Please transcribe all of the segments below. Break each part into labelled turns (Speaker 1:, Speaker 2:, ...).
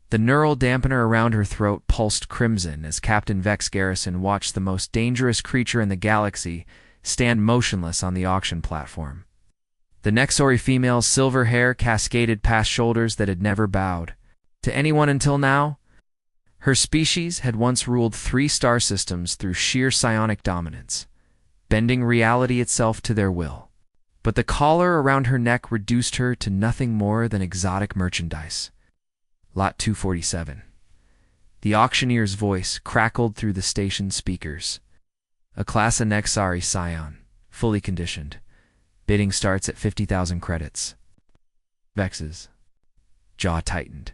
Speaker 1: The neural dampener around her throat pulsed crimson as Captain Vex Garrison watched the most dangerous creature in the galaxy stand motionless on the auction platform. The Nexori female's silver hair cascaded past shoulders that had never bowed to anyone until now. Her species had once ruled 3 star systems through sheer psionic dominance, bending reality itself to their will. But the collar around her neck reduced her to nothing more than exotic merchandise. Lot 247. The auctioneer's voice crackled through the station speakers. A class of Nexari scion, fully conditioned. Bidding starts at 50,000 credits. Vex's jaw tightened.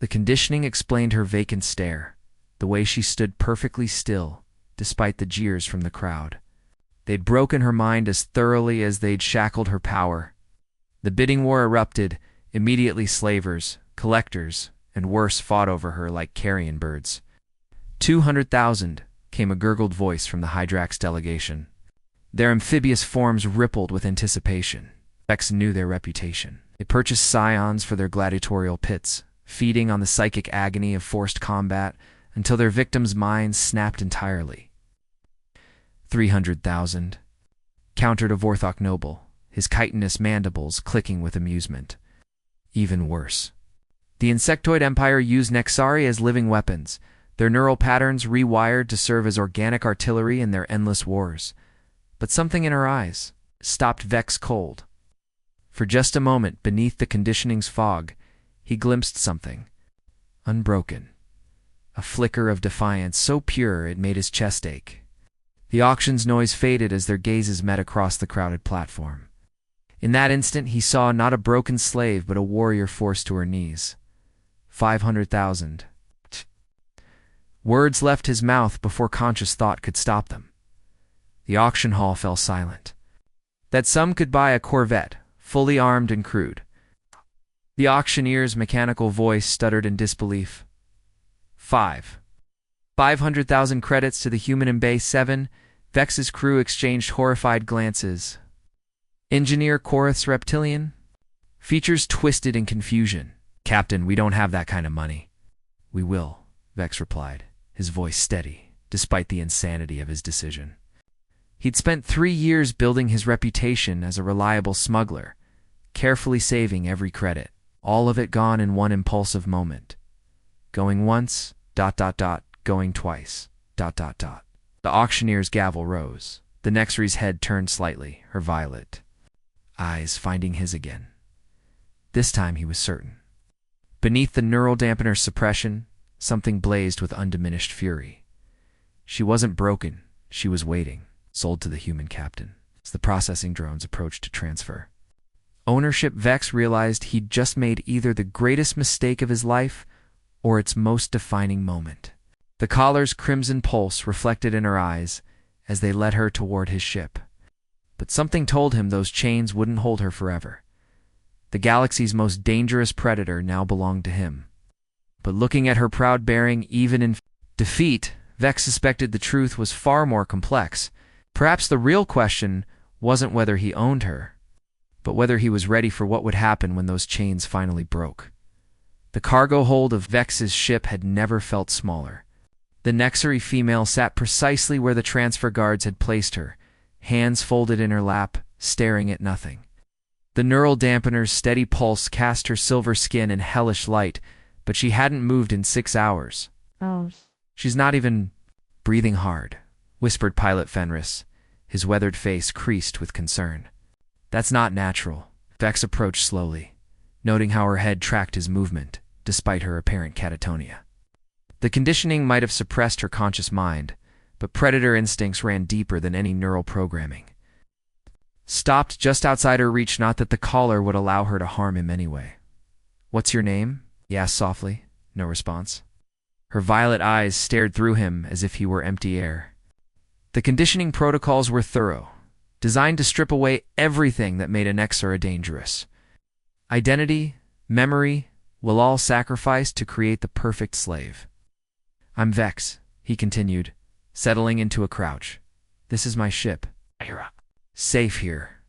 Speaker 1: The conditioning explained her vacant stare, the way she stood perfectly still, despite the jeers from the crowd. They'd broken her mind as thoroughly as they'd shackled her power. The bidding war erupted. Immediately slavers, collectors, and worse fought over her like carrion birds. 200,000, came a gurgled voice from the Hydrax delegation. Their amphibious forms rippled with anticipation. Vex knew their reputation. They purchased scions for their gladiatorial pits, feeding on the psychic agony of forced combat until their victims' minds snapped entirely. 300,000, countered a Vorthok noble, his chitinous mandibles clicking with amusement. Even worse. The insectoid empire used Nexari as living weapons, their neural patterns rewired to serve as organic artillery in their endless wars. But something in her eyes stopped Vex cold. For just a moment, beneath the conditioning's fog, he glimpsed something. Unbroken. A flicker of defiance so pure it made his chest ache. The auction's noise faded as their gazes met across the crowded platform. In that instant, he saw not a broken slave, but a warrior forced to her knees. 500,000. Words left his mouth before conscious thought could stop them. The auction hall fell silent. That some could buy a Corvette, fully armed and crewed. The auctioneer's mechanical voice stuttered in disbelief. 500,000 credits to the human in Bay 7. Vex's crew exchanged horrified glances. Engineer Korath's reptilian? Features twisted in confusion. Captain, we don't have that kind of money. We will, Vex replied, his voice steady, despite the insanity of his decision. He'd spent 3 years building his reputation as a reliable smuggler, carefully saving every credit, all of it gone in one impulsive moment. Going once, ... going twice, ... The auctioneer's gavel rose. The Nexari's head turned slightly, her violet eyes finding his again. This time he was certain. Beneath the neural dampener's suppression, something blazed with undiminished fury. She wasn't broken, she was waiting, sold to the human captain, as the processing drones approached to transfer. Ownership. Vex realized he'd just made either the greatest mistake of his life or its most defining moment. The collar's crimson pulse reflected in her eyes as they led her toward his ship. But something told him those chains wouldn't hold her forever. The galaxy's most dangerous predator now belonged to him. But looking at her proud bearing, even in defeat, Vex suspected the truth was far more complex. Perhaps the real question wasn't whether he owned her, but whether he was ready for what would happen when those chains finally broke. The cargo hold of Vex's ship had never felt smaller. The Nexari female sat precisely where the transfer guards had placed her, hands folded in her lap, staring at nothing. The neural dampener's steady pulse cast her silver skin in hellish light, but she hadn't moved in 6 hours.
Speaker 2: Oh.
Speaker 1: She's not even breathing hard, whispered Pilot Fenris, his weathered face creased with concern. That's not natural. Vex approached slowly, noting how her head tracked his movement, despite her apparent catatonia. The conditioning might have suppressed her conscious mind, but predator instincts ran deeper than any neural programming. Stopped just outside her reach, not that the collar would allow her to harm him anyway. "What's your name?" he asked softly. No response. Her violet eyes stared through him as if he were empty air. The conditioning protocols were thorough, designed to strip away everything that made a Nexara dangerous. Identity, memory, will all sacrificed to create the perfect slave. "I'm Vex," he continued, settling into a crouch. "This is my ship. Safe here."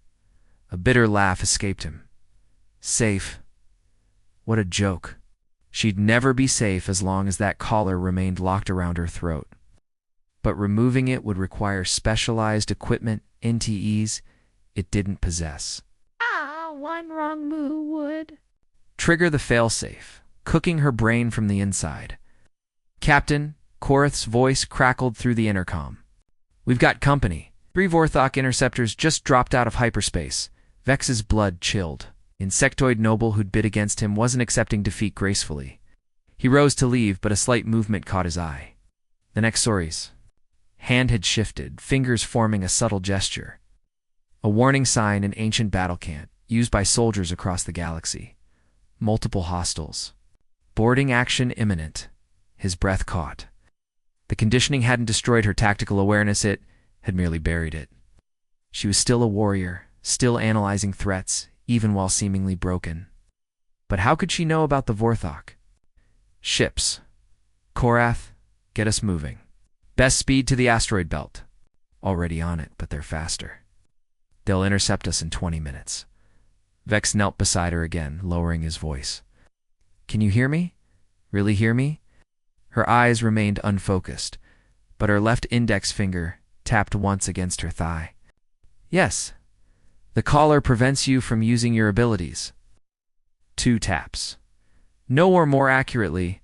Speaker 1: A bitter laugh escaped him. Safe? What a joke. She'd never be safe as long as that collar remained locked around her throat. But removing it would require specialized equipment, NTEs, it didn't possess.
Speaker 2: One wrong move would
Speaker 1: Trigger the failsafe, cooking her brain from the inside. Captain, Korath's voice crackled through the intercom. We've got company. 3 Vorthok interceptors just dropped out of hyperspace. Vex's blood chilled. Insectoid noble who'd bid against him wasn't accepting defeat gracefully. He rose to leave, but a slight movement caught his eye. The Nexori's hand had shifted, fingers forming a subtle gesture. A warning sign in ancient battle cant, used by soldiers across the galaxy. Multiple hostiles. Boarding action imminent. His breath caught. The conditioning hadn't destroyed her tactical awareness, it had merely buried it. She was still a warrior, still analyzing threats, even while seemingly broken. But how could she know about the Vorthok? Ships. Korath, get us moving. Best speed to the asteroid belt. Already on it, but they're faster. They'll intercept us in 20 minutes. Vex knelt beside her again, lowering his voice. Can you hear me? Really hear me? Her eyes remained unfocused, but her left index finger tapped once against her thigh. Yes. The collar prevents you from using your abilities. 2 taps. No, or more accurately,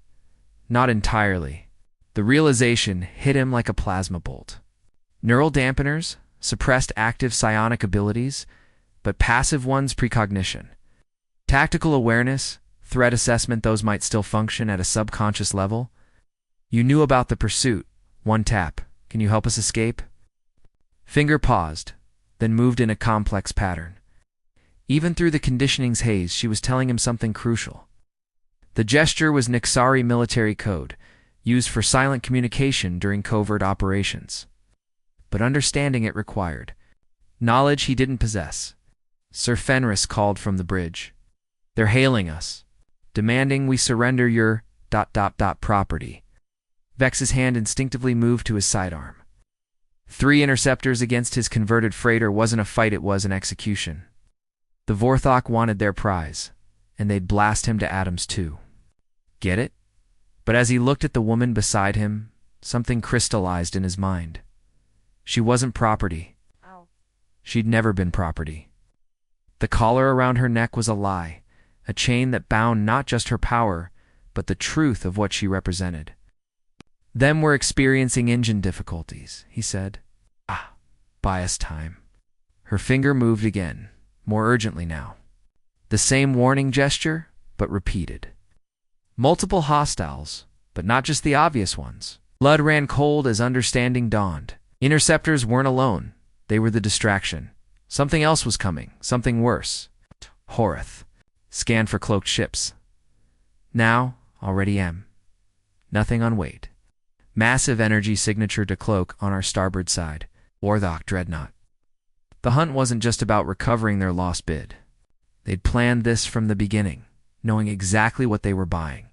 Speaker 1: not entirely. The realization hit him like a plasma bolt. Neural dampeners, suppressed active psionic abilities, but passive ones precognition. Tactical awareness, threat assessment, those might still function at a subconscious level. You knew about the pursuit. 1 tap. Can you help us escape? Finger paused, then moved in a complex pattern. Even through the conditioning's haze, she was telling him something crucial. The gesture was Nixari military code, used for silent communication during covert operations. But understanding it required knowledge he didn't possess. Sir Fenris called from the bridge. They're hailing us, demanding we surrender your ... property. Vex's hand instinctively moved to his sidearm. 3 interceptors against his converted freighter wasn't a fight, it was an execution. The Vorthok wanted their prize, and they'd blast him to atoms too. Get it? But as he looked at the woman beside him, something crystallized in his mind. She wasn't property. She'd never been property. The collar around her neck was a lie, a chain that bound not just her power, but the truth of what she represented. Them were experiencing engine difficulties, he said. Bias time. Her finger moved again, more urgently now. The same warning gesture, but repeated. Multiple hostiles, but not just the obvious ones. Blood ran cold as understanding dawned. Interceptors weren't alone. They were the distraction. Something else was coming, something worse. Horath. Scan for cloaked ships. Now, already am. Nothing on weight. Massive energy signature to cloak on our starboard side. Vorthok dreadnought. The hunt wasn't just about recovering their lost bid. They'd planned this from the beginning, knowing exactly what they were buying.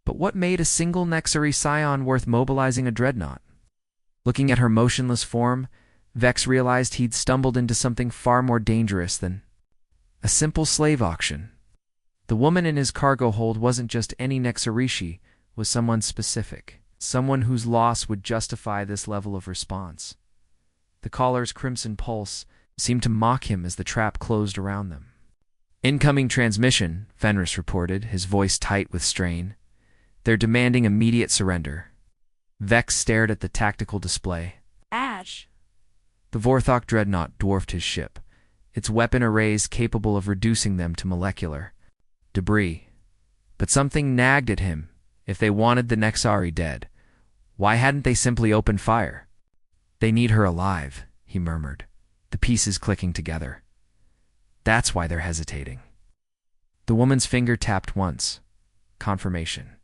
Speaker 1: But what made a single Nexari scion worth mobilizing a dreadnought? Looking at her motionless form, Vex realized he'd stumbled into something far more dangerous than a simple slave auction. The woman in his cargo hold wasn't just any Nexarishi, was someone specific, someone whose loss would justify this level of response. The caller's crimson pulse seemed to mock him as the trap closed around them. Incoming transmission, Fenris reported, his voice tight with strain. They're demanding immediate surrender. Vex stared at the tactical display.
Speaker 2: Ash.
Speaker 1: The Vorthok dreadnought dwarfed his ship, its weapon arrays capable of reducing them to molecular debris. But something nagged at him. If they wanted the Nexari dead, why hadn't they simply opened fire? They need her alive, he murmured, the pieces clicking together. That's why they're hesitating. The woman's finger tapped once. Confirmation.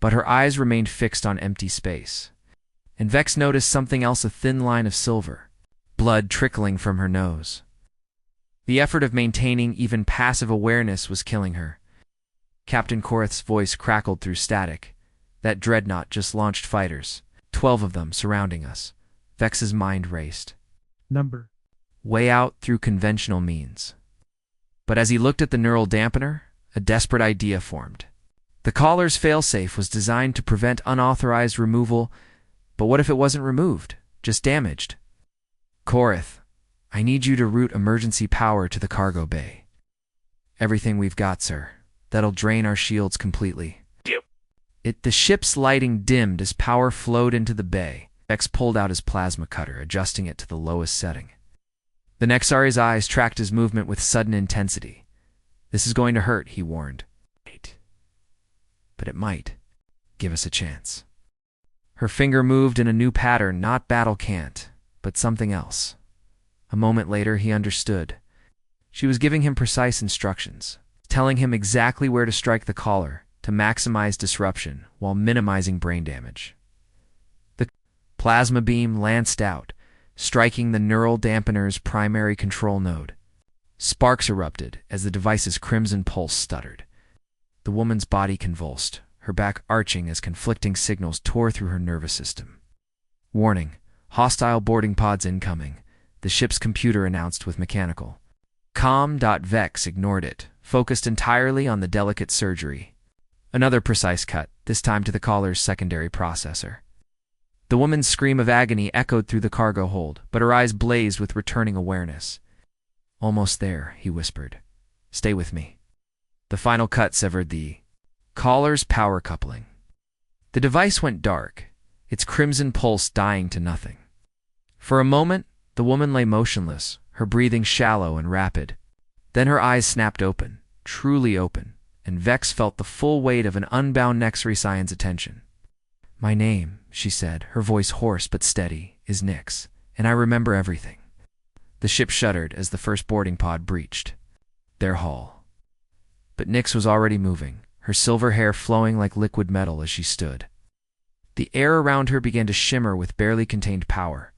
Speaker 1: But her eyes remained fixed on empty space. And Vex noticed something else, a thin line of silver, blood trickling from her nose. The effort of maintaining even passive awareness was killing her. Captain Korath's voice crackled through static. That dreadnought just launched fighters, 12 of them surrounding us. Vex's mind raced.
Speaker 3: Number.
Speaker 1: Way out through conventional means. But as he looked at the neural dampener, a desperate idea formed. The collar's failsafe was designed to prevent unauthorized removal, but what if it wasn't removed, just damaged? Korath, I need you to route emergency power to the cargo bay. Everything we've got, sir. That'll drain our shields completely. The ship's lighting dimmed as power flowed into the bay. Vex pulled out his plasma cutter, adjusting it to the lowest setting. The Nexari's eyes tracked his movement with sudden intensity. This is going to hurt, he warned. But it might. Give us a chance. Her finger moved in a new pattern, not battle cant, but something else. A moment later, he understood. She was giving him precise instructions, telling him exactly where to strike the collar to maximize disruption while minimizing brain damage. The plasma beam lanced out, striking the neural dampener's primary control node. Sparks erupted as the device's crimson pulse stuttered. The woman's body convulsed, her back arching as conflicting signals tore through her nervous system. Warning, hostile boarding pods incoming, the ship's computer announced with mechanical. Com.Vex ignored it, focused entirely on the delicate surgery. Another precise cut, this time to the collar's secondary processor. The woman's scream of agony echoed through the cargo hold, but her eyes blazed with returning awareness. Almost there, he whispered. Stay with me. The final cut severed the collar's power coupling. The device went dark, its crimson pulse dying to nothing. For a moment, the woman lay motionless, her breathing shallow and rapid. Then her eyes snapped open, truly open, and Vex felt the full weight of an unbound Nexari Scien's attention. My name, she said, her voice hoarse but steady, is Nyx, and I remember everything. The ship shuddered as the first boarding pod breached their hull. But Nyx was already moving, her silver hair flowing like liquid metal as she stood. The air around her began to shimmer with barely contained power.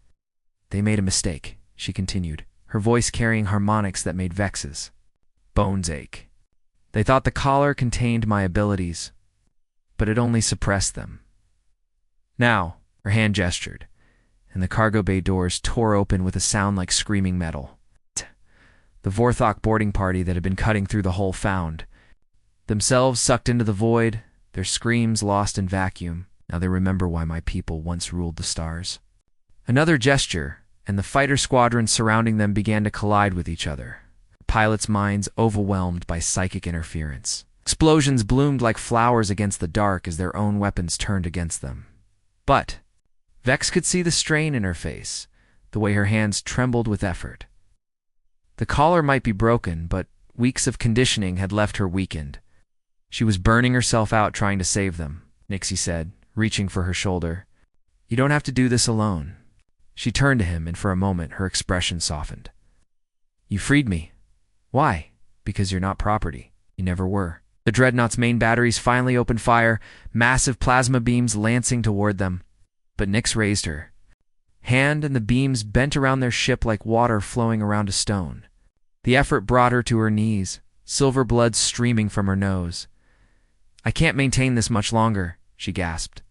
Speaker 1: They made a mistake, she continued, her voice carrying harmonics that made Vex's bones ache. They thought the collar contained my abilities, but it only suppressed them. Now, her hand gestured, and the cargo bay doors tore open with a sound like screaming metal. The Vorthok boarding party that had been cutting through the hull found themselves sucked into the void, their screams lost in vacuum. Now they remember why my people once ruled the stars. Another gesture, and the fighter squadrons surrounding them began to collide with each other, pilots' minds overwhelmed by psychic interference. Explosions bloomed like flowers against the dark as their own weapons turned against them. But Vex could see the strain in her face, the way her hands trembled with effort. The collar might be broken, but weeks of conditioning had left her weakened. She was burning herself out trying to save them, Nixie said, reaching for her shoulder. You don't have to do this alone. She turned to him, and for a moment her expression softened. You freed me. Why? Because you're not property. You never were. The dreadnought's main batteries finally opened fire, massive plasma beams lancing toward them. But Nyx raised her hand, and the beams bent around their ship like water flowing around a stone. The effort brought her to her knees, silver blood streaming from her nose. I can't maintain this much longer, she gasped.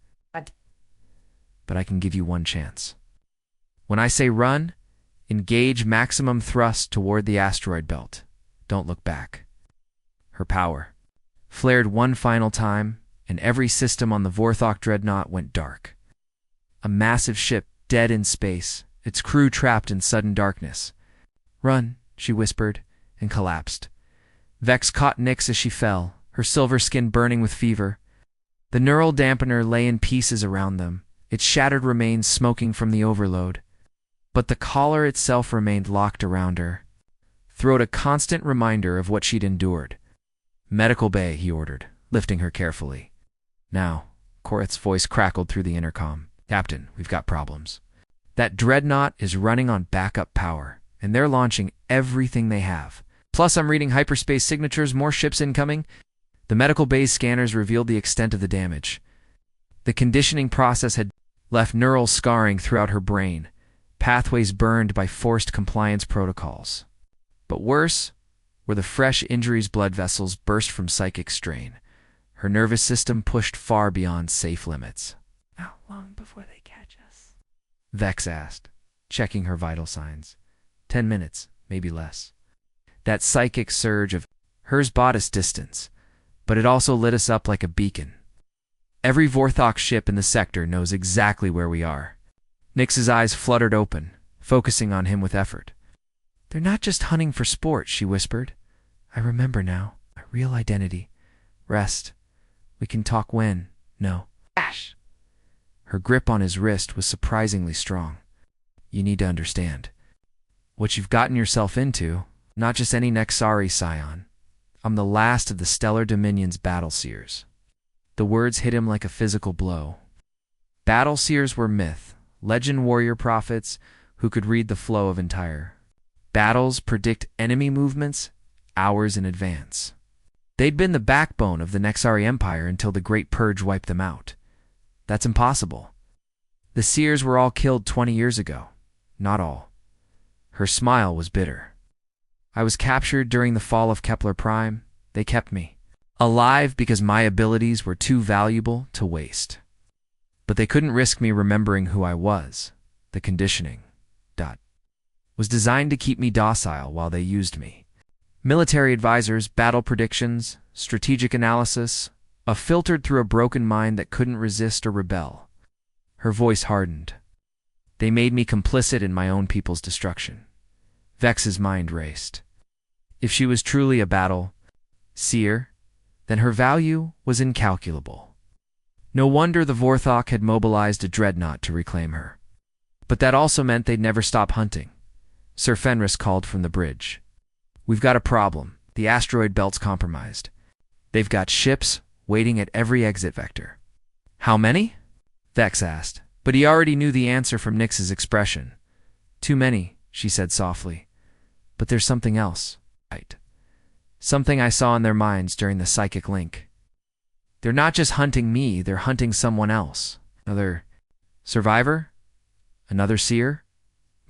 Speaker 1: But I can give you one chance. When I say run, engage maximum thrust toward the asteroid belt. Don't look back. Her power flared one final time, and every system on the Vorthok dreadnought went dark. A massive ship dead in space, its crew trapped in sudden darkness. Run, she whispered, and collapsed. Vex caught Nyx as she fell, her silver skin burning with fever. The neural dampener lay in pieces around them, its shattered remains smoking from the overload. But the collar itself remained locked around her, throat a constant reminder of what she'd endured. Medical bay, he ordered, lifting her carefully. Now, Korath's voice crackled through the intercom. Captain, we've got problems. That dreadnought is running on backup power, and they're launching everything they have. Plus, I'm reading hyperspace signatures, more ships incoming. The medical bay's scanners revealed the extent of the damage. The conditioning process had left neural scarring throughout her brain, pathways burned by forced compliance protocols. But worse were the fresh injuries. Blood vessels burst from psychic strain. Her nervous system pushed far beyond safe limits.
Speaker 2: How long before they catch us?
Speaker 1: Vex asked, checking her vital signs. 10 minutes, maybe less. That psychic surge of hers bought us distance, but it also lit us up like a beacon. Every Vorthok ship in the sector knows exactly where we are. Nyx's eyes fluttered open, focusing on him with effort. "They're not just hunting for sport," she whispered. "I remember now. My real identity. Rest. We can talk when. No." Ash! Her grip on his wrist was surprisingly strong. "You need to understand what you've gotten yourself into, not just any Nexari scion. I'm the last of the Stellar Dominion's battle seers." The words hit him like a physical blow. Battle seers were myth, legend warrior prophets who could read the flow of entire battles, predict enemy movements hours in advance. They'd been the backbone of the Nexari Empire until the Great Purge wiped them out. That's impossible. The seers were all killed 20 years ago. Not all. Her smile was bitter. I was captured during the fall of Kepler Prime. They kept me alive because my abilities were too valuable to waste. But they couldn't risk me remembering who I was. The conditioning was designed to keep me docile while they used me. Military advisors, battle predictions, strategic analysis, filtered through a broken mind that couldn't resist or rebel. Her voice hardened. They made me complicit in my own people's destruction. Vex's mind raced. If she was truly a battle seer, then her value was incalculable. No wonder the Vorthok had mobilized a dreadnought to reclaim her. But that also meant they'd never stop hunting. Sir Fenris called from the bridge. "We've got a problem. The asteroid belt's compromised. They've got ships waiting at every exit vector." "How many?" Vex asked, but he already knew the answer from Nyx's expression. "Too many," she said softly. "But there's something else, right? Something I saw in their minds during the psychic link. They're not just hunting me, they're hunting someone else. Another survivor? Another seer?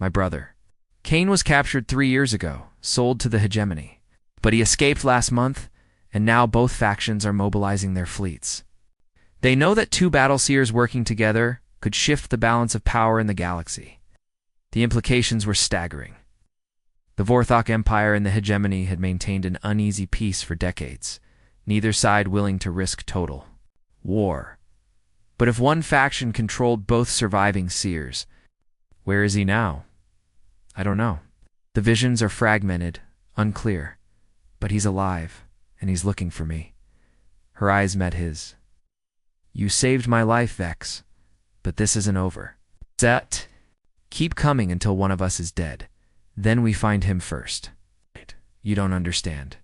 Speaker 1: My brother. Kane was captured 3 years ago, sold to the hegemony. But he escaped last month, and now both factions are mobilizing their fleets. They know that 2 battle seers working together could shift the balance of power in the galaxy. The implications were staggering. The Vorthok Empire and the hegemony had maintained an uneasy peace for decades, neither side willing to risk total war. But if one faction controlled both surviving seers, where is he now? I don't know. The visions are fragmented, unclear, but he's alive, and he's looking for me. Her eyes met his. "You saved my life, Vex, but this isn't over. Set. Keep coming until one of us is dead. Then we find him first." "You don't understand.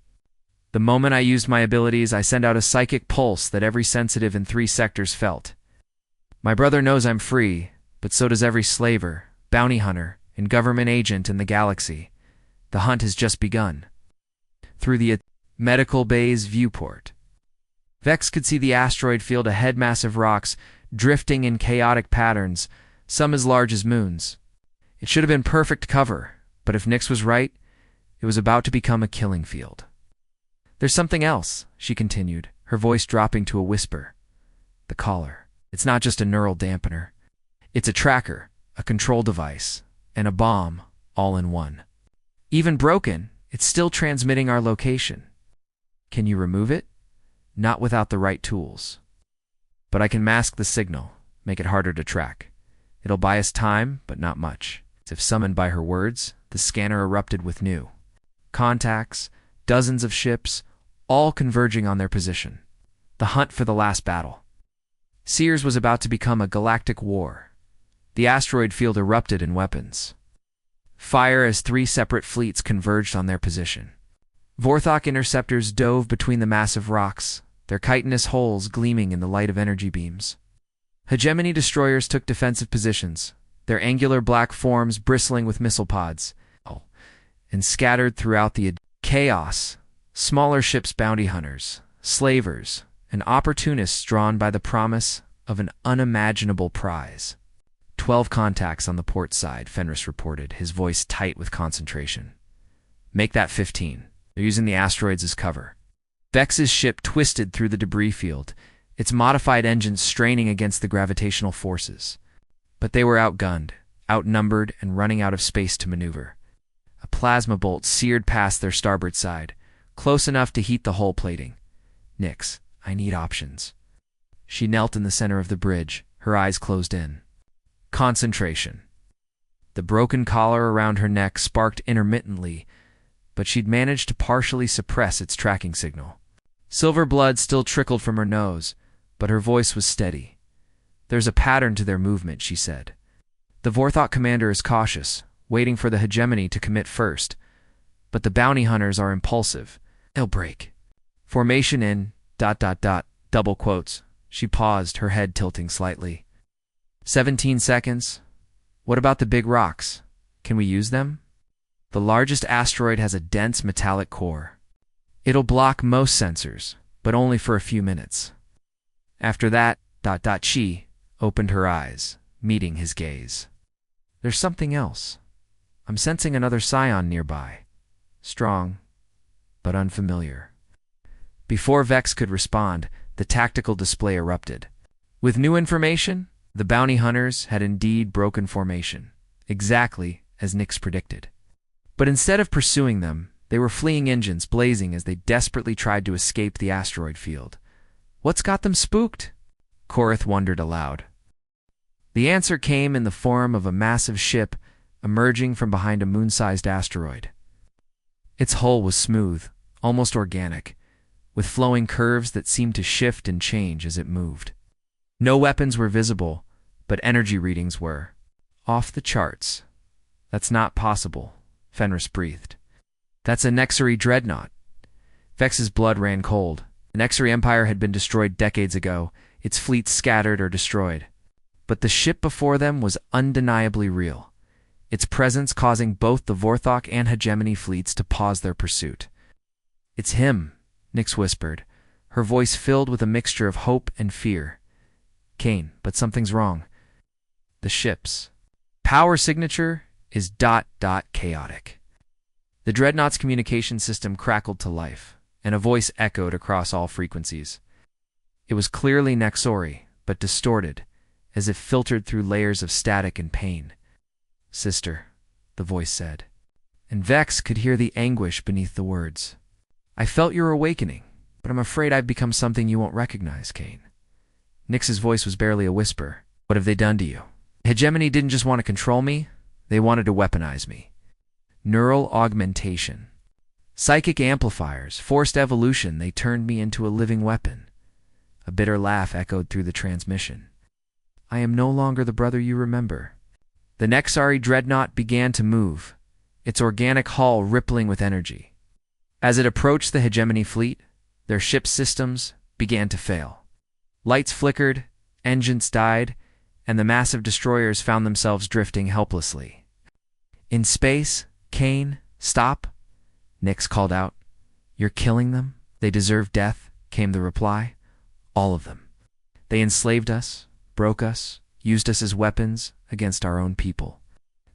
Speaker 1: The moment I used my abilities, I sent out a psychic pulse that every sensitive in 3 sectors felt. My brother knows I'm free, but so does every slaver, bounty hunter, and government agent in the galaxy. The hunt has just begun." Through the medical bay's viewport, Vex could see the asteroid field ahead, massive rocks drifting in chaotic patterns, some as large as moons. It should have been perfect cover, but if Nyx was right, it was about to become a killing field. "There's something else," she continued, her voice dropping to a whisper. "The collar. It's not just a neural dampener. It's a tracker, a control device, and a bomb, all in one. Even broken, it's still transmitting our location. Can you remove it? Not without the right tools. But I can mask the signal, make it harder to track. It'll buy us time, but not much." As if summoned by her words, the scanner erupted with new contacts, dozens of ships, all converging on their position. The hunt for the last battle. Sears was about to become a galactic war. The asteroid field erupted in weapons. Fire as 3 separate fleets converged on their position. Vorthok interceptors dove between the massive rocks, their chitinous hulls gleaming in the light of energy beams. Hegemony destroyers took defensive positions, their angular black forms bristling with missile pods, and scattered throughout the chaos, smaller ships, bounty hunters, slavers, and opportunists drawn by the promise of an unimaginable prize. 12 contacts on the port side, Fenris reported, his voice tight with concentration. "Make that 15. They're using the asteroids as cover." Vex's ship twisted through the debris field, its modified engines straining against the gravitational forces. But they were outgunned, outnumbered, and running out of space to maneuver. A plasma bolt seared past their starboard side, close enough to heat the hull plating. Nix, I need options. She knelt in the center of the bridge, her eyes closed in. Concentration. The broken collar around her neck sparked intermittently, but she'd managed to partially suppress its tracking signal. Silver blood still trickled from her nose, but her voice was steady. There's a pattern to their movement, she said. The Vorthok commander is cautious, waiting for the hegemony to commit first, but the bounty hunters are impulsive. They'll break. Formation in ... double quotes. She paused, her head tilting slightly. 17 seconds. What about the big rocks? Can we use them? The largest asteroid has a dense metallic core. It'll block most sensors, but only for a few minutes. After that ... She opened her eyes, meeting his gaze. There's something else. I'm sensing another scion nearby. Strong, but unfamiliar. Before Vex could respond, the tactical display erupted. With new information, the bounty hunters had indeed broken formation, exactly as Nix predicted. But instead of pursuing them, they were fleeing, engines blazing as they desperately tried to escape the asteroid field. What's got them spooked? Korath wondered aloud. The answer came in the form of a massive ship emerging from behind a moon-sized asteroid. Its hull was smooth, almost organic, with flowing curves that seemed to shift and change as it moved. No weapons were visible, but energy readings were. Off the charts. That's not possible, Fenris breathed. That's a Nexari dreadnought. Vex's blood ran cold. The Nexari Empire had been destroyed decades ago, its fleet scattered or destroyed. But the ship before them was undeniably real, its presence causing both the Vorthok and Hegemony fleets to pause their pursuit. It's him, Nix whispered, her voice filled with a mixture of hope and fear. Kane, but something's wrong. The ship's power signature is ... chaotic. The dreadnought's communication system crackled to life, and a voice echoed across all frequencies. It was clearly Nexori, but distorted, as if filtered through layers of static and pain. Sister, the voice said, and Vex could hear the anguish beneath the words. I felt your awakening, but I'm afraid I've become something you won't recognize, Kane. Nix's voice was barely a whisper. What have they done to you? Hegemony didn't just want to control me, they wanted to weaponize me. Neural augmentation. Psychic amplifiers, forced evolution, they turned me into a living weapon. A bitter laugh echoed through the transmission. I am no longer the brother you remember. The Nexari dreadnought began to move, its organic hull rippling with energy. As it approached the Hegemony fleet, their ship's systems began to fail. Lights flickered, engines died, and the massive destroyers found themselves drifting helplessly. In space, Kane, stop, Nix called out. You're killing them? They deserve death, came the reply. All of them. They enslaved us, broke us, used us as weapons against our own people.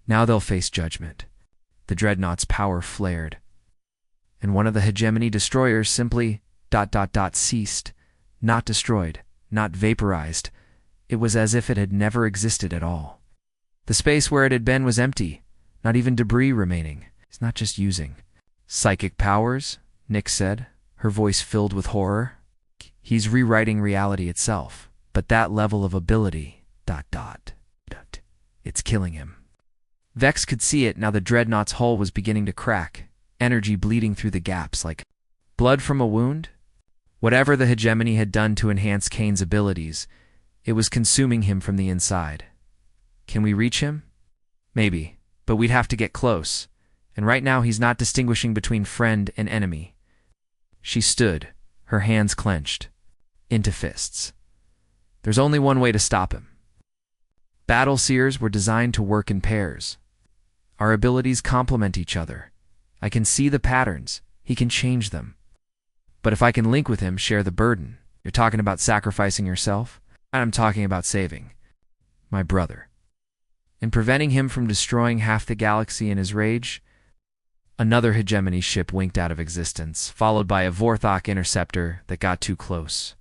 Speaker 1: Now they'll face judgment. The dreadnought's power flared, and one of the Hegemony destroyers simply ... ceased, not destroyed, not vaporized. It was as if it had never existed at all. The space where it had been was empty, not even debris remaining. It's not just using psychic powers, Nix said, her voice filled with horror. He's rewriting reality itself, but that level of ability ... It's killing him. Vex could see it now. The dreadnought's hull was beginning to crack, energy bleeding through the gaps like blood from a wound. Whatever the Hegemony had done to enhance Kane's abilities, it was consuming him from the inside. Can we reach him? Maybe, but we'd have to get close, and right now he's not distinguishing between friend and enemy. She stood, her hands clenched, into fists. There's only one way to stop him. Battle seers were designed to work in pairs. Our abilities complement each other. I can see the patterns. He can change them. But if I can link with him, share the burden. You're talking about sacrificing yourself? I'm talking about saving my brother. And preventing him from destroying half the galaxy in his rage. Another Hegemony ship winked out of existence, followed by a Vorthok interceptor that got too close.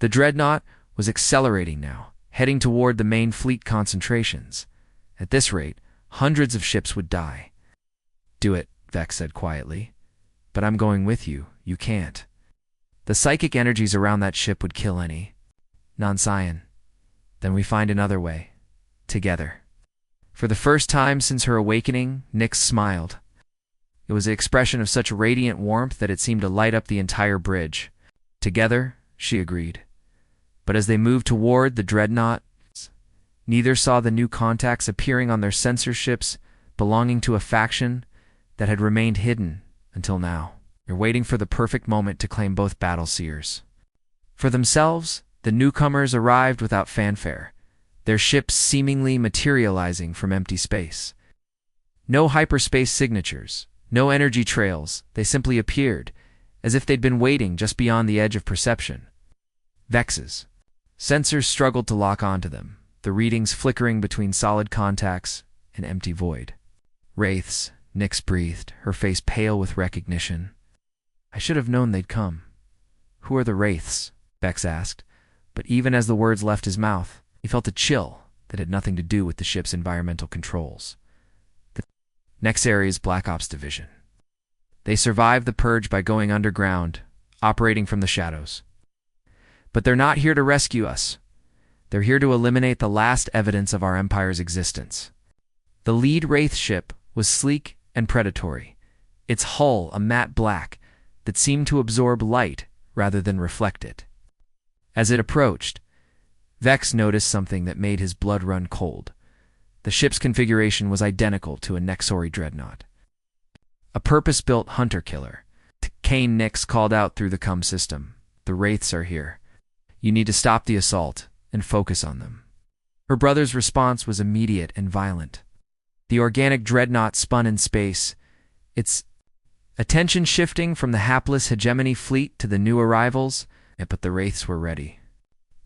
Speaker 1: The dreadnought was accelerating now, heading toward the main fleet concentrations. At this rate, hundreds of ships would die. Do it, Vex said quietly. But I'm going with you. You can't. The psychic energies around that ship would kill any non-Scion. Then we find another way. Together. For the first time since her awakening, Nyx smiled. It was an expression of such radiant warmth that it seemed to light up the entire bridge. Together, she agreed. But as they moved toward the dreadnought, neither saw the new contacts appearing on their sensor ships belonging to a faction that had remained hidden until now. They're waiting for the perfect moment to claim both battle seers. For themselves, the newcomers arrived without fanfare, their ships seemingly materializing from empty space. No hyperspace signatures, no energy trails, they simply appeared, as if they'd been waiting just beyond the edge of perception. Vex's sensors struggled to lock onto them, the readings flickering between solid contacts and empty void. Wraiths, Nyx breathed, her face pale with recognition. I should have known they'd come. Who are the Wraiths? Vex asked, but even as the words left his mouth, he felt a chill that had nothing to do with the ship's environmental controls. The next area's Black Ops Division. They survived the purge by going underground, operating from the shadows. But they're not here to rescue us. They're here to eliminate the last evidence of our Empire's existence. The lead Wraith ship was sleek and predatory, its hull a matte black that seemed to absorb light rather than reflect it. As it approached, Vex noticed something that made his blood run cold. The ship's configuration was identical to a Nexori dreadnought. A purpose-built hunter-killer. Kane Nyx called out through the comm system. The Wraiths are here. You need to stop the assault and focus on them. Her brother's response was immediate and violent. The organic dreadnought spun in space, its attention shifting from the hapless hegemony fleet to the new arrivals, but the Wraiths were ready.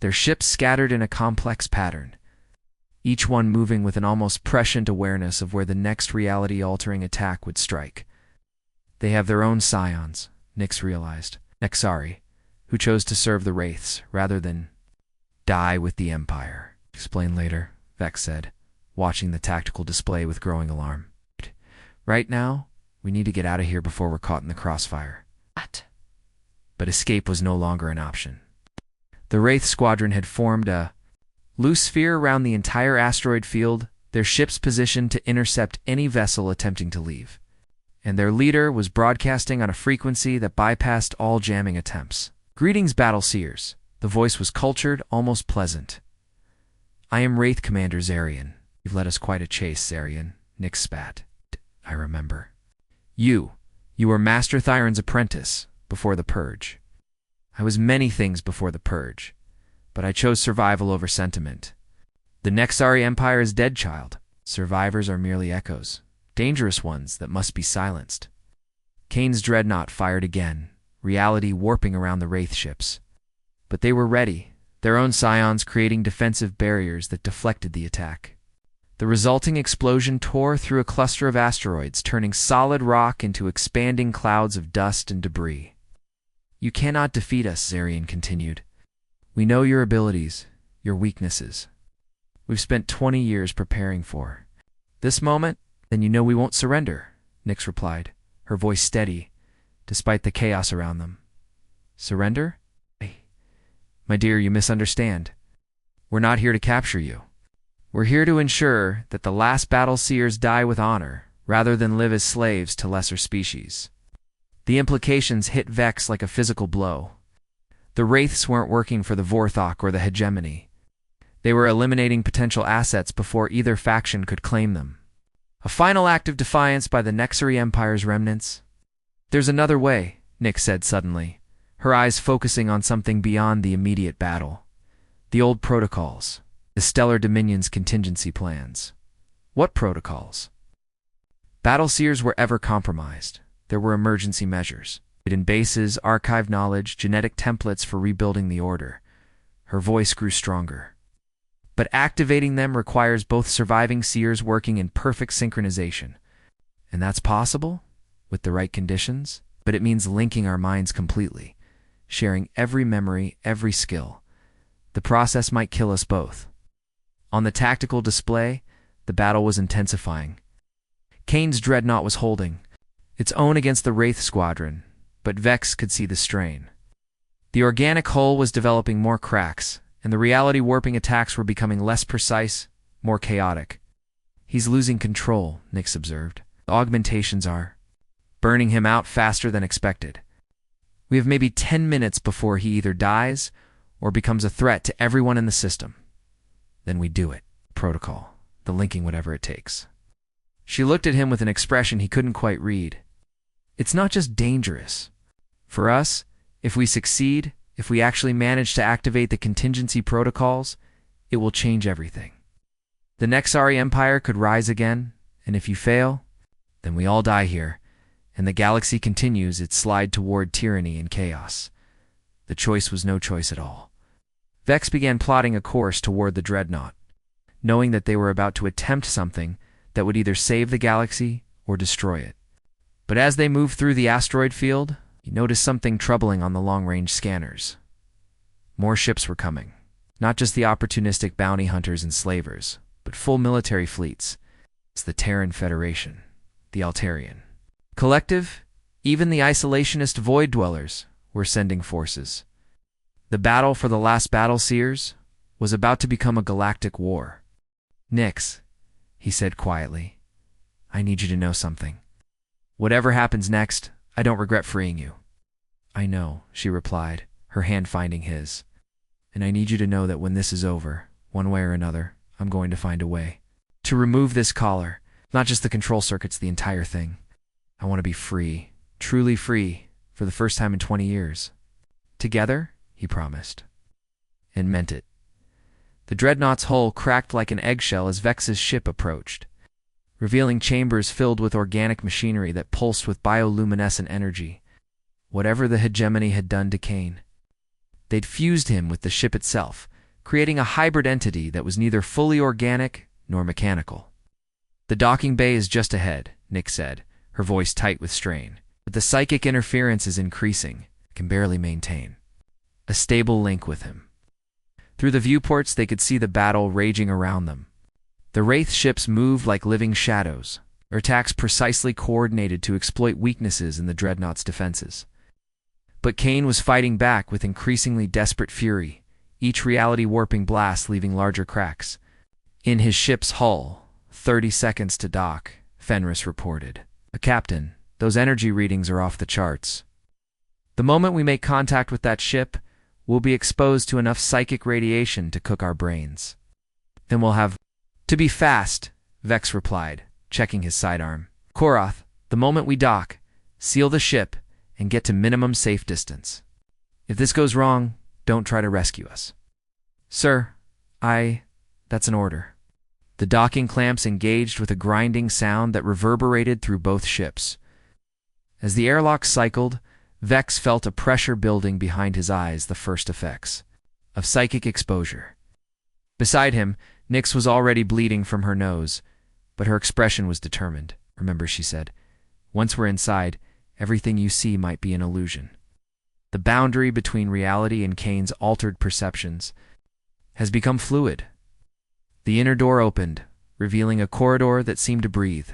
Speaker 1: Their ships scattered in a complex pattern, each one moving with an almost prescient awareness of where the next reality-altering attack would strike. They have their own scions, Nyx realized, Nexari, who chose to serve the Wraiths rather than die with the Empire. Explain later, Vex said, watching the tactical display with growing alarm. Right now, we need to get out of here before we're caught in the crossfire. What? But escape was no longer an option. The Wraith squadron had formed a loose sphere around the entire asteroid field, their ships positioned to intercept any vessel attempting to leave. And their leader was broadcasting on a frequency that bypassed all jamming attempts. Greetings, Battle Seers. The voice was cultured, almost pleasant. I am Wraith Commander Zarian. You've led us quite a chase, Zarian. Nyx spat. I remember. You were Master Thyron's apprentice before the Purge. I was many things before the Purge, but I chose survival over sentiment. The Nexari Empire is dead, child. Survivors are merely echoes, dangerous ones that must be silenced. Kane's dreadnought fired again, reality warping around the Wraith ships. But they were ready, their own scions creating defensive barriers that deflected the attack. The resulting explosion tore through a cluster of asteroids, turning solid rock into expanding clouds of dust and debris. You cannot defeat us, Zarian continued. We know your abilities, your weaknesses. We've spent 20 years preparing for this moment, then you know we won't surrender, Nyx replied, her voice steady, despite the chaos around them. Surrender? My dear, you misunderstand. We're not here to capture you. We're here to ensure that the last battle seers die with honor, rather than live as slaves to lesser species. The implications hit Vex like a physical blow. The Wraiths weren't working for the Vorthok or the hegemony. They were eliminating potential assets before either faction could claim them. A final act of defiance by the Nexari Empire's remnants. There's another way, Nyx said suddenly, her eyes focusing on something beyond the immediate battle. The old protocols. The Stellar Dominion's contingency plans. What protocols? Battle seers were ever compromised. There were emergency measures. Hidden bases, archived knowledge, genetic templates for rebuilding the order. Her voice grew stronger. But activating them requires both surviving seers working in perfect synchronization. And that's possible, with the right conditions, but it means linking our minds completely, sharing every memory, every skill. The process might kill us both. On the tactical display, the battle was intensifying. Kane's dreadnought was holding, its own against the Wraith squadron, but Vex could see the strain. The organic hull was developing more cracks, and the reality warping attacks were becoming less precise, more chaotic. He's losing control, Nix observed. The augmentations are burning him out faster than expected. We have maybe 10 minutes before he either dies or becomes a threat to everyone in the system. Then we do it. Protocol. The linking whatever it takes. She looked at him with an expression he couldn't quite read. It's not just dangerous. For us, if we succeed, if we actually manage to activate the contingency protocols, it will change everything. The Nexari Empire could rise again, and if you fail, then we all die here, and the galaxy continues its slide toward tyranny and chaos. The choice was no choice at all. Vex began plotting a course toward the dreadnought, knowing that they were about to attempt something that would either save the galaxy or destroy it. But as they moved through the asteroid field, he noticed something troubling on the long-range scanners. More ships were coming. Not just the opportunistic bounty hunters and slavers, but full military fleets. It's the Terran Federation, the Altarian Collective, even the isolationist Void Dwellers were sending forces. The battle for the last Battle Seers was about to become a galactic war. Nix, he said quietly, I need you to know something. Whatever happens next, I don't regret freeing you. I know, she replied, her hand finding his. And I need you to know that when this is over, one way or another, I'm going to find a way to remove this collar, not just the control circuits, the entire thing. I want to be free, truly free, for the first time in 20 years. Together, he promised. And meant it. The dreadnought's hull cracked like an eggshell as Vex's ship approached, revealing chambers filled with organic machinery that pulsed with bioluminescent energy. Whatever the hegemony had done to Kane, they'd fused him with the ship itself, creating a hybrid entity that was neither fully organic nor mechanical. The docking bay is just ahead, Nick said, her voice tight with strain. But the psychic interference is increasing, can barely maintain a stable link with him. Through the viewports, they could see the battle raging around them. The Wraith ships moved like living shadows, their attacks precisely coordinated to exploit weaknesses in the dreadnought's defenses. But Kane was fighting back with increasingly desperate fury, each reality-warping blast leaving larger cracks. In his ship's hull, 30 seconds to dock, Fenris reported. Captain, those energy readings are off the charts. The moment we make contact with that ship, we'll be exposed to enough psychic radiation to cook our brains. Then we'll have to be fast, Vex replied, checking his sidearm. Korath, the moment we dock, seal the ship and get to minimum safe distance. If this goes wrong, don't try to rescue us. Sir, that's an order. The docking clamps engaged with a grinding sound that reverberated through both ships. As the airlock cycled, Vex felt a pressure building behind his eyes, the first effects of psychic exposure. Beside him, Nyx was already bleeding from her nose, but her expression was determined. Remember, she said, once we're inside, everything you see might be an illusion. The boundary between reality and Kane's altered perceptions has become fluid. The inner door opened, revealing a corridor that seemed to breathe.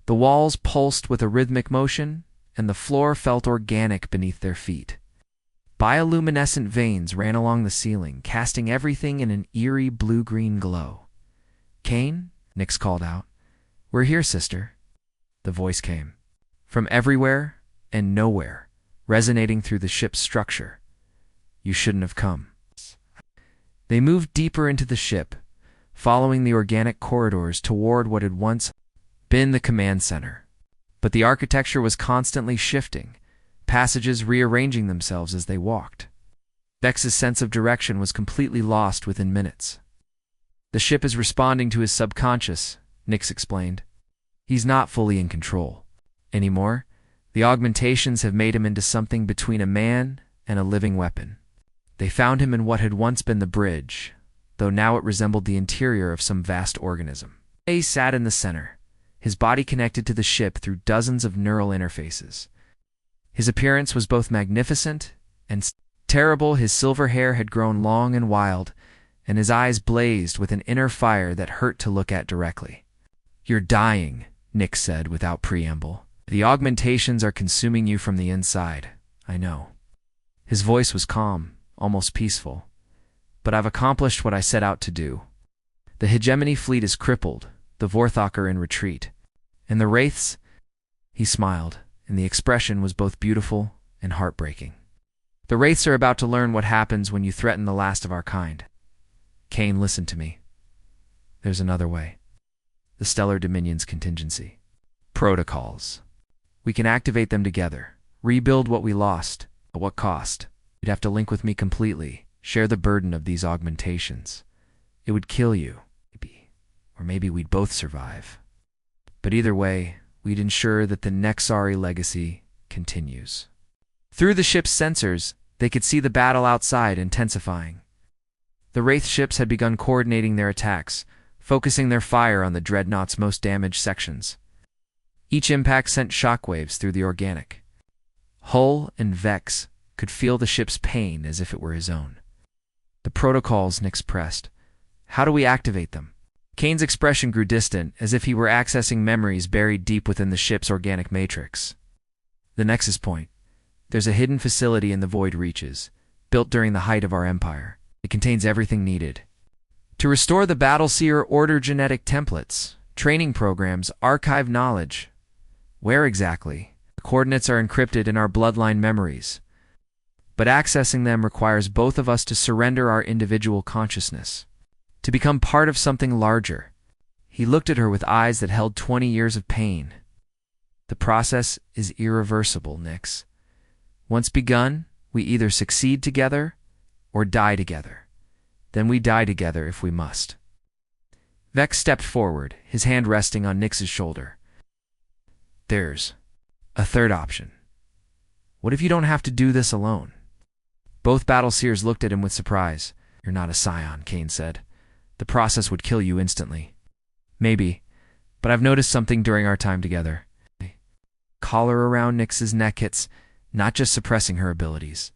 Speaker 1: The walls pulsed with a rhythmic motion, and the floor felt organic beneath their feet. Bioluminescent veins ran along the ceiling, casting everything in an eerie blue-green glow. Kane, Nyx called out. We're here, sister. The voice came. From everywhere and nowhere, resonating through the ship's structure. You shouldn't have come. They moved deeper into the ship, following the organic corridors toward what had once been the command center. But the architecture was constantly shifting, passages rearranging themselves as they walked. Vex's sense of direction was completely lost within minutes. The ship is responding to his subconscious, Nyx explained. He's not fully in control anymore. The augmentations have made him into something between a man and a living weapon. They found him in what had once been the bridge, though now it resembled the interior of some vast organism. He sat in the center, his body connected to the ship through dozens of neural interfaces. His appearance was both magnificent and terrible. His silver hair had grown long and wild, and his eyes blazed with an inner fire that hurt to look at directly. You're dying, Nyx said without preamble. The augmentations are consuming you from the inside, I know. His voice was calm, almost peaceful. But I've accomplished what I set out to do. The hegemony fleet is crippled, the Vorthaker in retreat. And the Wraiths? He smiled, and the expression was both beautiful and heartbreaking. The Wraiths are about to learn what happens when you threaten the last of our kind. Kane, listen to me. There's another way. The Stellar Dominion's contingency. Protocols. We can activate them together, rebuild what we lost. At what cost? You'd have to link with me completely, share the burden of these augmentations. It would kill you, maybe. Or maybe we'd both survive. But either way, we'd ensure that the Nexari legacy continues. Through the ship's sensors, they could see the battle outside intensifying. The Wraith ships had begun coordinating their attacks, focusing their fire on the dreadnought's most damaged sections. Each impact sent shockwaves through the organic. Hull and Vex could feel the ship's pain as if it were his own. The protocols, Nyx pressed. How do we activate them? Kane's expression grew distant, as if he were accessing memories buried deep within the ship's organic matrix. The Nexus Point. There's a hidden facility in the void reaches, built during the height of our empire. It contains everything needed. To restore the Battleseer Order genetic templates, training programs, archive knowledge. Where exactly? The coordinates are encrypted in our bloodline memories. But accessing them requires both of us to surrender our individual consciousness, to become part of something larger. He looked at her with eyes that held 20 years of pain. The process is irreversible, Nyx. Once begun, we either succeed together or die together. Then we die together if we must. Vex stepped forward, his hand resting on Nyx's shoulder. There's a third option. What if you don't have to do this alone? Both Battleseers looked at him with surprise. You're not a scion, Kane said. The process would kill you instantly. Maybe, but I've noticed something during our time together. Collar around Nyx's neck, it's not just suppressing her abilities.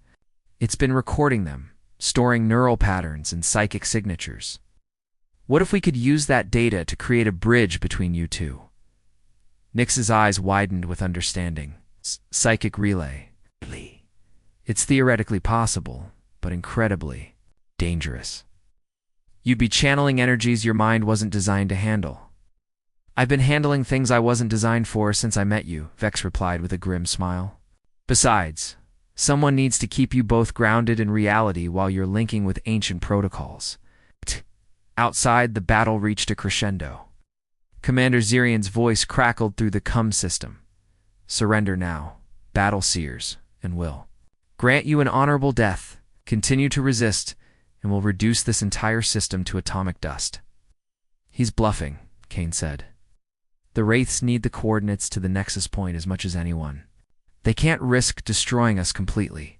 Speaker 1: It's been recording them, storing neural patterns and psychic signatures. What if we could use that data to create a bridge between you two? Nyx's eyes widened with understanding. Psychic relay. It's theoretically possible, but incredibly dangerous. You'd be channeling energies your mind wasn't designed to handle. I've been handling things I wasn't designed for since I met you, Vex replied with a grim smile. Besides, someone needs to keep you both grounded in reality while you're linking with ancient protocols. Outside, the battle reached a crescendo. Commander Zirian's voice crackled through the CUM system. Surrender now, Battleseers, and will grant you an honorable death. Continue to resist, and we'll reduce this entire system to atomic dust. He's bluffing, Kane said. The Wraiths need the coordinates to the Nexus Point as much as anyone. They can't risk destroying us completely.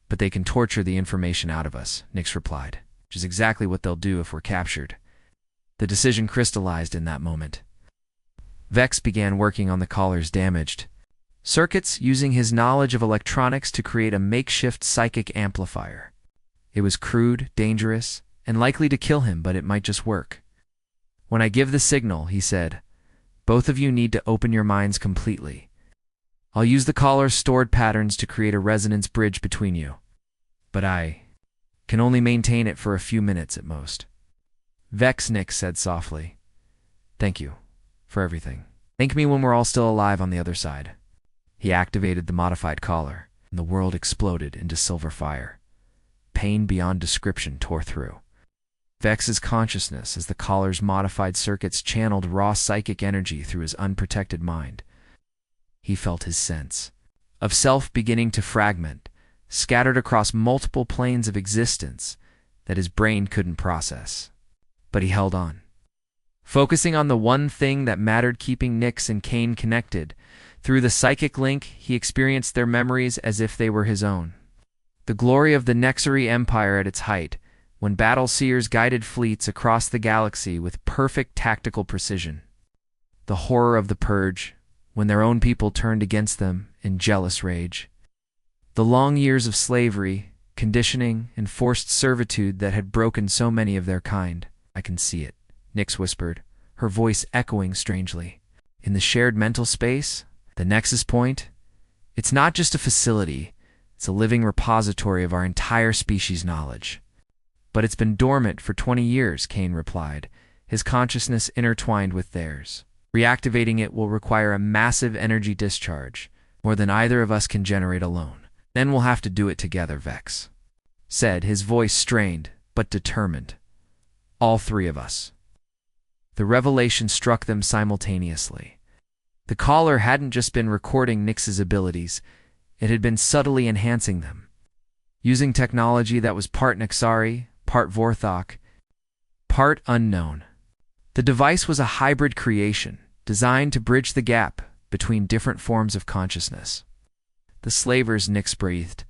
Speaker 1: But they can torture the information out of us, Nyx replied, which is exactly what they'll do if we're captured. The decision crystallized in that moment. Vex began working on the collar's damaged circuits, using his knowledge of electronics to create a makeshift psychic amplifier. It was crude, dangerous, and likely to kill him, but it might just work. When I give the signal, he said, both of you need to open your minds completely. I'll use the collar's stored patterns to create a resonance bridge between you. But I can only maintain it for a few minutes at most. Vex, Nyx said softly. Thank you for everything. Thank me when we're all still alive on the other side. He activated the modified collar, and the world exploded into silver fire. Pain beyond description tore through Vex's consciousness as the collar's modified circuits channeled raw psychic energy through his unprotected mind. He felt his sense of self beginning to fragment, scattered across multiple planes of existence that his brain couldn't process. But he held on, focusing on the one thing that mattered, keeping Nyx and Kane connected. Through the psychic link, he experienced their memories as if they were his own. The glory of the Nexari Empire at its height, when Battleseers guided fleets across the galaxy with perfect tactical precision. The horror of the Purge, when their own people turned against them in jealous rage. The long years of slavery, conditioning, and forced servitude that had broken so many of their kind. I can see it, Nyx whispered, her voice echoing strangely. In the shared mental space, the Nexus Point, it's not just a facility, It's a living repository of our entire species' knowledge. But it's been dormant for 20 years, Kane replied, his consciousness intertwined with theirs. Reactivating it will require a massive energy discharge, more than either of us can generate alone. Then we'll have to do it together, Vex said, his voice strained but determined. All three of us. The revelation struck them simultaneously. The caller hadn't just been recording Nyx's abilities, it had been subtly enhancing them. Using technology that was part Nyxari, part Vorthok, part unknown. The device was a hybrid creation, designed to bridge the gap between different forms of consciousness. The slavers, Nyx breathed.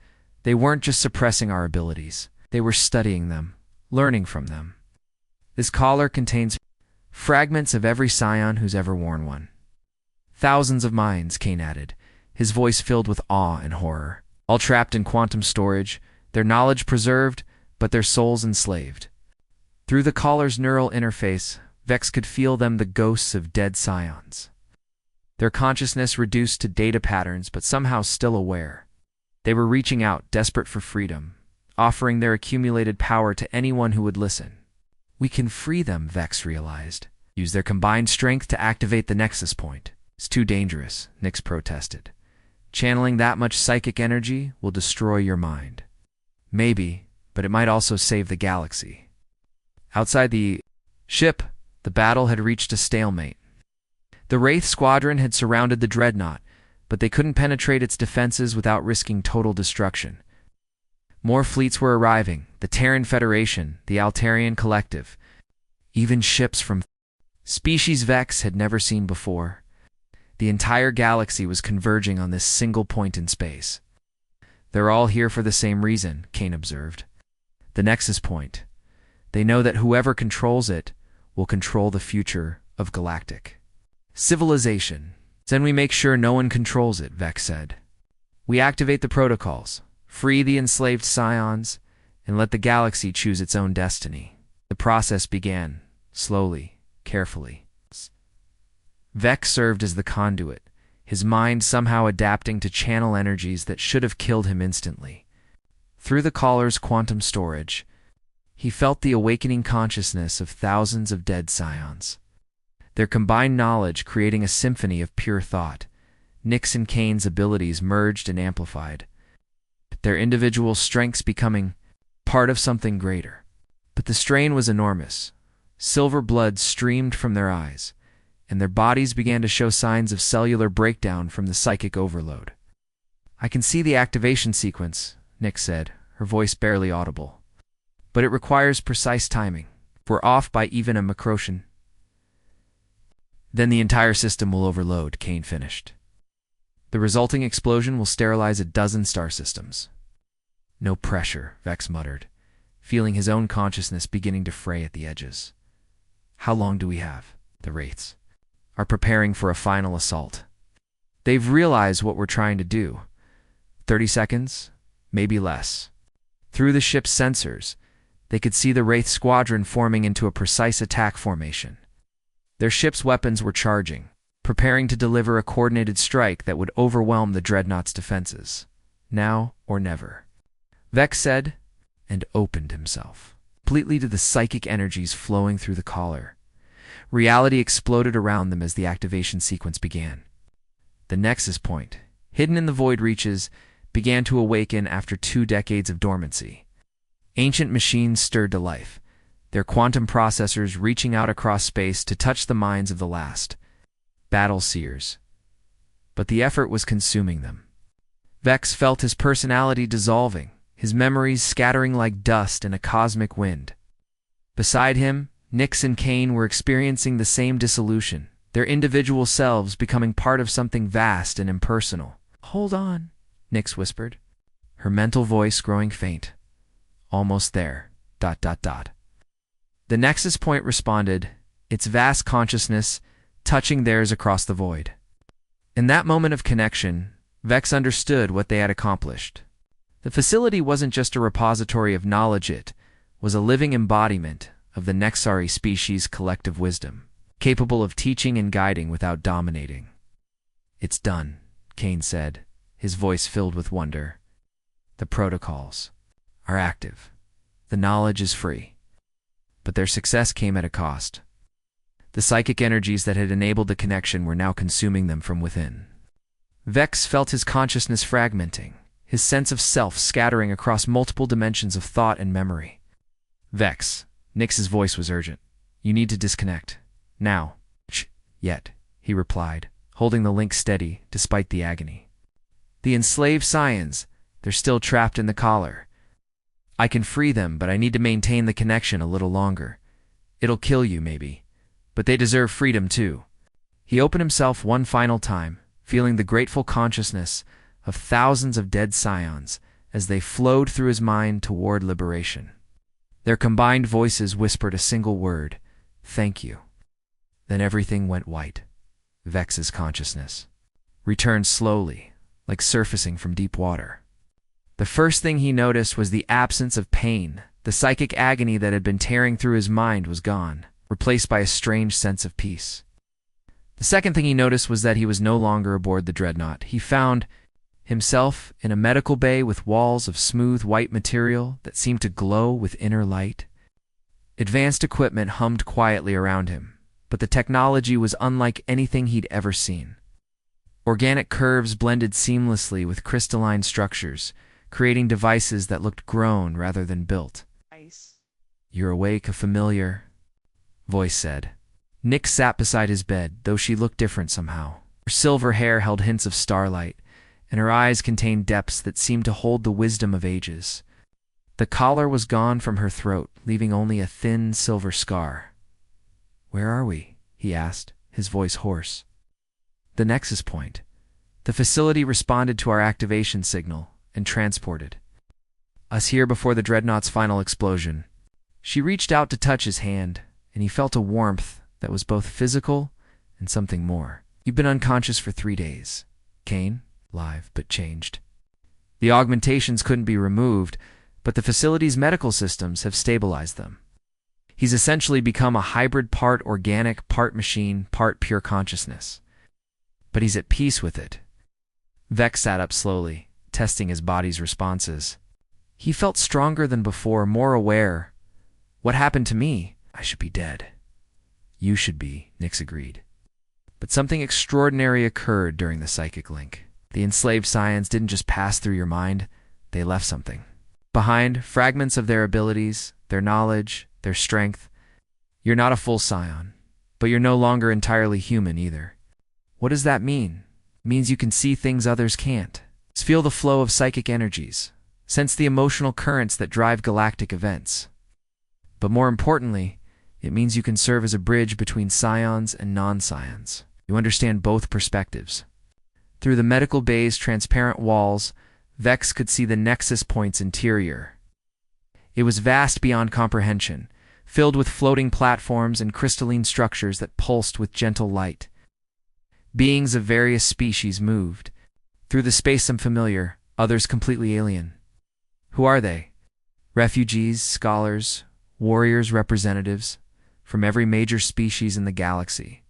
Speaker 1: They weren't just suppressing our abilities. They were studying them, learning from them. This collar contains fragments of every scion who's ever worn one. Thousands of minds, Kane added, his voice filled with awe and horror. All trapped in quantum storage, their knowledge preserved, but their souls enslaved. Through the collar's neural interface, Vex could feel them, the ghosts of dead scions. Their consciousness reduced to data patterns, but somehow still aware. They were reaching out, desperate for freedom, offering their accumulated power to anyone who would listen. We can free them, Vex realized. Use their combined strength to activate the nexus point. It's too dangerous, Nyx protested. Channeling that much psychic energy will destroy your mind. Maybe, but it might also save the galaxy. Outside the ship, the battle had reached a stalemate. The Wraith Squadron had surrounded the Dreadnought, but they couldn't penetrate its defenses without risking total destruction. More fleets were arriving, the Terran Federation, the Altarian Collective, even ships from species Vex had never seen before. The entire galaxy was converging on this single point in space. They're all here for the same reason, Kane observed. The nexus point. They know that whoever controls it will control the future of galactic civilization. Then we make sure no one controls it, Vex said. We activate the protocols, free the enslaved scions, and let the galaxy choose its own destiny. The process began, slowly, carefully. Vex served as the conduit, his mind somehow adapting to channel energies that should have killed him instantly. Through the collar's quantum storage, he felt the awakening consciousness of thousands of dead scions. Their combined knowledge creating a symphony of pure thought. Nyx and Kane's abilities merged and amplified, their individual strengths becoming part of something greater. But the strain was enormous. Silver blood streamed from their eyes, and their bodies began to show signs of cellular breakdown from the psychic overload. I can see the activation sequence, Nyx said, her voice barely audible. But it requires precise timing. If we're off by even a microseconds, then the entire system will overload, Kane finished. The resulting explosion will sterilize a dozen star systems. No pressure, Vex muttered, feeling his own consciousness beginning to fray at the edges. How long do we have? The Wraiths are preparing for a final assault. They've realized what we're trying to do. 30 seconds? Maybe less. Through the ship's sensors, they could see the Wraith Squadron forming into a precise attack formation. Their ship's weapons were charging, preparing to deliver a coordinated strike that would overwhelm the Dreadnought's defenses. Now or never. Vex said, and opened himself completely to the psychic energies flowing through the collar. Reality exploded around them as the activation sequence began. The nexus point, hidden in the void reaches, began to awaken after 2 decades of dormancy. Ancient machines stirred to life, their quantum processors reaching out across space to touch the minds of the last battle seers. But the effort was consuming them. Vex felt his personality dissolving, his memories scattering like dust in a cosmic wind. Beside him, Nyx and Kane were experiencing the same dissolution, their individual selves becoming part of something vast and impersonal. Hold on, Nyx whispered, her mental voice growing faint. Almost there. ... The nexus point responded, its vast consciousness touching theirs across the void. In that moment of connection, Vex understood what they had accomplished. The facility wasn't just a repository of knowledge, it was a living embodiment of the Nyxari species' collective wisdom, capable of teaching and guiding without dominating. It's done, Kane said, his voice filled with wonder. The protocols are active. The knowledge is free. But their success came at a cost. The psychic energies that had enabled the connection were now consuming them from within. Vex felt his consciousness fragmenting, his sense of self scattering across multiple dimensions of thought and memory. Vex, Nyx's voice was urgent. You need to disconnect. Now. Yet, he replied, holding the link steady despite the agony. The enslaved scions, they're still trapped in the collar. I can free them, but I need to maintain the connection a little longer. It'll kill you, maybe. But they deserve freedom, too. He opened himself one final time, feeling the grateful consciousness of thousands of dead scions as they flowed through his mind toward liberation. Their combined voices whispered a single word, "Thank you." Then everything went white. Vex's consciousness returned slowly, like surfacing from deep water. The first thing he noticed was the absence of pain. The psychic agony that had been tearing through his mind was gone, replaced by a strange sense of peace. The second thing he noticed was that he was no longer aboard the dreadnought. He found himself in a medical bay with walls of smooth white material that seemed to glow with inner light. Advanced equipment hummed quietly around him, but the technology was unlike anything he'd ever seen. Organic curves blended seamlessly with crystalline structures, creating devices that looked grown rather than built. "You're awake," a familiar voice said. Nyx sat beside his bed, though she looked different somehow. Her silver hair held hints of starlight, and her eyes contained depths that seemed to hold the wisdom of ages. The collar was gone from her throat, leaving only a thin silver scar. "Where are we?" he asked, his voice hoarse. "The Nexus Point. The facility responded to our activation signal and transported us here before the dreadnought's final explosion." She reached out to touch his hand, and he felt a warmth that was both physical and something more. "You've been unconscious for 3 days. Kane, live, but changed. The augmentations couldn't be removed, but the facility's medical systems have stabilized them. He's essentially become a hybrid, part organic, part machine, part pure consciousness. But he's at peace with it." Vex sat up slowly, testing his body's responses. He felt stronger than before, more aware. "What happened to me? I should be dead." "You should be," Nyx agreed. But something extraordinary occurred during the psychic link. The enslaved scions didn't just pass through your mind, they left something behind, fragments of their abilities, their knowledge, their strength. You're not a full scion, but you're no longer entirely human either. What does that mean? It means you can see things others can't. Feel the flow of psychic energies. Sense the emotional currents that drive galactic events. But more importantly, it means you can serve as a bridge between scions and non-scions. You understand both perspectives. Through the medical bay's transparent walls, Vex could see the Nexus Point's interior. It was vast beyond comprehension, filled with floating platforms and crystalline structures that pulsed with gentle light. Beings of various species moved. Through the space, some familiar, others completely alien. Who are they? Refugees, scholars, warriors, representatives from every major species in the galaxy.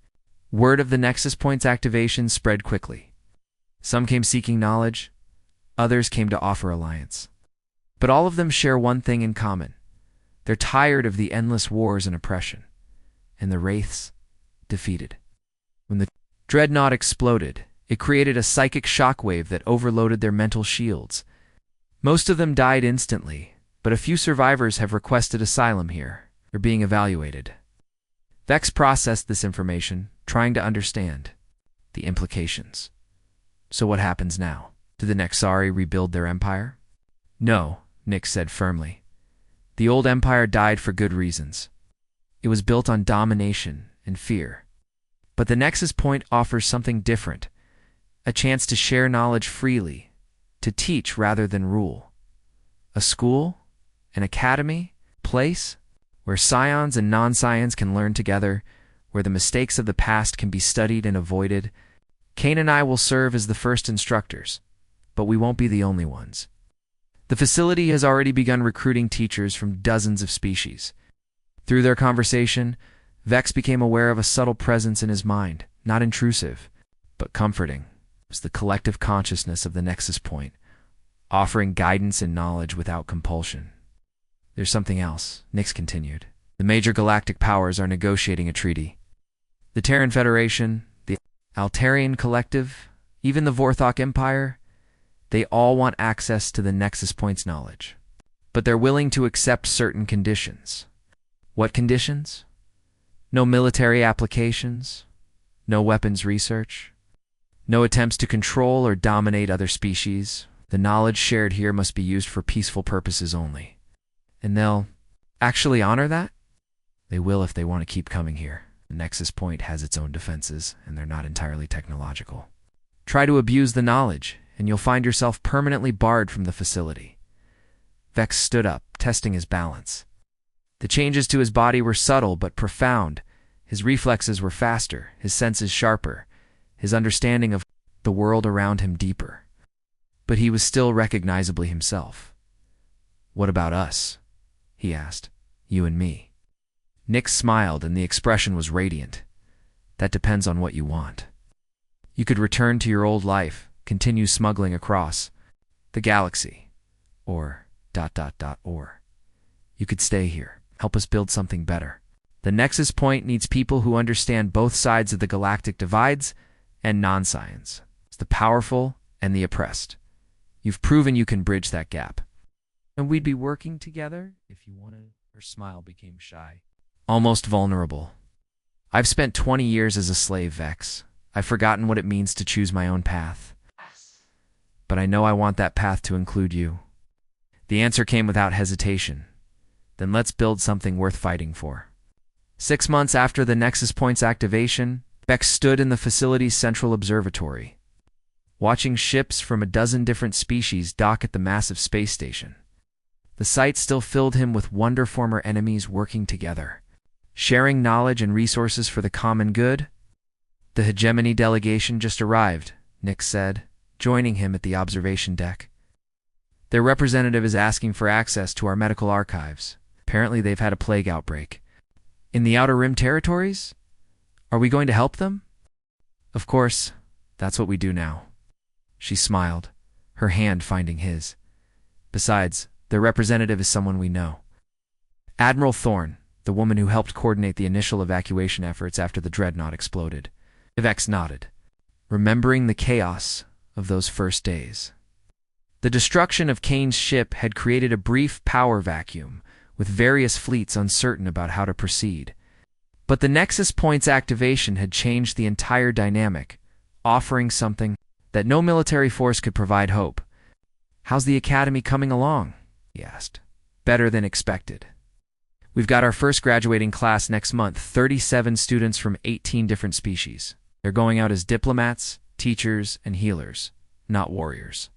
Speaker 1: Word of the Nexus Point's activation spread quickly. Some came seeking knowledge, others came to offer alliance. But all of them share one thing in common. They're tired of the endless wars and oppression, and the Wraiths defeated. When the dreadnought exploded, it created a psychic shockwave that overloaded their mental shields. Most of them died instantly, but a few survivors have requested asylum here. They're being evaluated. Vex processed this information, trying to understand the implications. So what happens now? Do the Nexari rebuild their empire? No, Nyx said firmly. The old empire died for good reasons. It was built on domination and fear. But the Nexus Point offers something different, a chance to share knowledge freely, to teach rather than rule. A school, an academy, place where scions and non-scions can learn together, where the mistakes of the past can be studied and avoided. Kane and I will serve as the first instructors, but we won't be the only ones. The facility has already begun recruiting teachers from dozens of species. Through their conversation, Vex became aware of a subtle presence in his mind, not intrusive, but comforting. It was the collective consciousness of the Nexus Point, offering guidance and knowledge without compulsion. There's something else, Nix continued. The major galactic powers are negotiating a treaty. The Terran Federation, the Altarian Collective, even the Vorthok Empire, they all want access to the Nexus Point's knowledge. But they're willing to accept certain conditions. What conditions? No military applications, no weapons research, no attempts to control or dominate other species. The knowledge shared here must be used for peaceful purposes only. And they'll actually honor that? They will if they want to keep coming here. The Nexus Point has its own defenses, and they're not entirely technological. Try to abuse the knowledge, and you'll find yourself permanently barred from the facility. Vex stood up, testing his balance. The changes to his body were subtle but profound. His reflexes were faster, his senses sharper, his understanding of the world around him deeper. But he was still recognizably himself. "What about us?" he asked. "You and me." Nix smiled, and the expression was radiant. "That depends on what you want. You could return to your old life, continue smuggling across the galaxy, or ... or. You could stay here, help us build something better. The Nexus Point needs people who understand both sides of the galactic divides and non-science. It's the powerful and the oppressed. You've proven you can bridge that gap. And we'd be working together if you wanted." Her smile became shy, almost vulnerable. "I've spent 20 years as a slave, Vex. I've forgotten what it means to choose my own path. But I know I want that path to include you." The answer came without hesitation. "Then let's build something worth fighting for." 6 months after the Nexus Point's activation, Vex stood in the facility's central observatory, watching ships from a dozen different species dock at the massive space station. The sight still filled him with wonder. Former enemies working together, sharing knowledge and resources for the common good. "The hegemony delegation just arrived," Nix said, joining him at the observation deck. "Their representative is asking for access to our medical archives. Apparently they've had a plague outbreak. In the Outer Rim territories? Are we going to help them?" "Of course, that's what we do now." She smiled, her hand finding his. "Besides, their representative is someone we know. Admiral Thorne, the woman who helped coordinate the initial evacuation efforts after the Dreadnought exploded." Vex nodded, remembering the chaos of those first days. The destruction of Kane's ship had created a brief power vacuum, with various fleets uncertain about how to proceed. But the Nexus Point's activation had changed the entire dynamic, offering something that no military force could provide: hope. "How's the Academy coming along?" he asked. "Better than expected. We've got our first graduating class next month, 37 students from 18 different species. They're going out as diplomats, teachers, and healers, not warriors."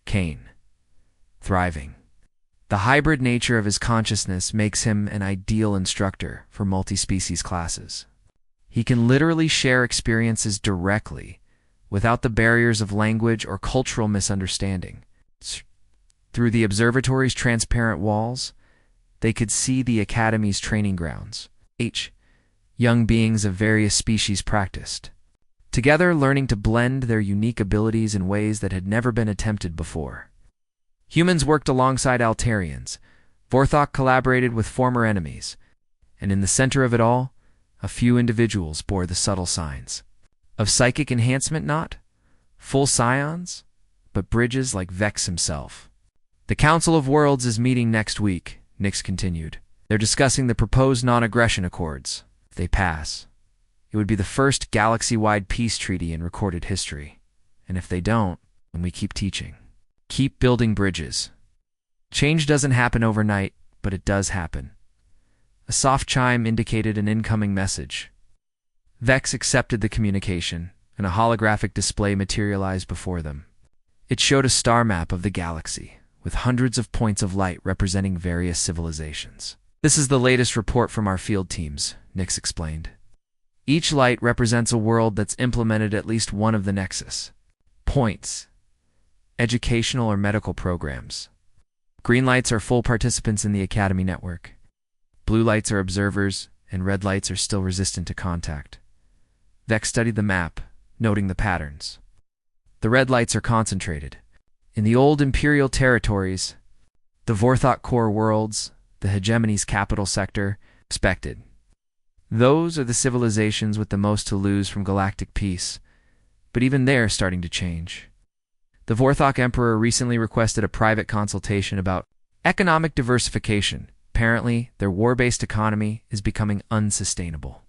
Speaker 1: Kane. Thriving. The hybrid nature of his consciousness makes him an ideal instructor for multi-species classes. He can literally share experiences directly, without the barriers of language or cultural misunderstanding. Through the observatory's transparent walls, they could see the Academy's training grounds. Young beings of various species practiced, together learning to blend their unique abilities in ways that had never been attempted before. Humans worked alongside Altarians, Vorthok collaborated with former enemies, and in the center of it all, a few individuals bore the subtle signs of psychic enhancement, not full scions, but bridges like Vex himself. "The Council of Worlds is meeting next week," Nix continued. "They're discussing the proposed non-aggression accords. If they pass, it would be the first galaxy-wide peace treaty in recorded history. And if they don't, then we keep teaching. Keep building bridges. Change doesn't happen overnight, but it does happen." A soft chime indicated an incoming message. Vex accepted the communication, and a holographic display materialized before them. It showed a star map of the galaxy, with hundreds of points of light representing various civilizations. "This is the latest report from our field teams," Nix explained. "Each light represents a world that's implemented at least one of the Nexus Points, educational or medical programs. Green lights are full participants in the Academy network. Blue lights are observers, and red lights are still resistant to contact." Vex studied the map, noting the patterns. "The red lights are concentrated, In the old imperial territories, the Vorthok core worlds, the hegemony's capital sector, expected. Those are the civilizations with the most to lose from galactic peace, but even they're starting to change. The Vorthok Emperor recently requested a private consultation about economic diversification. Apparently, their war-based economy is becoming unsustainable.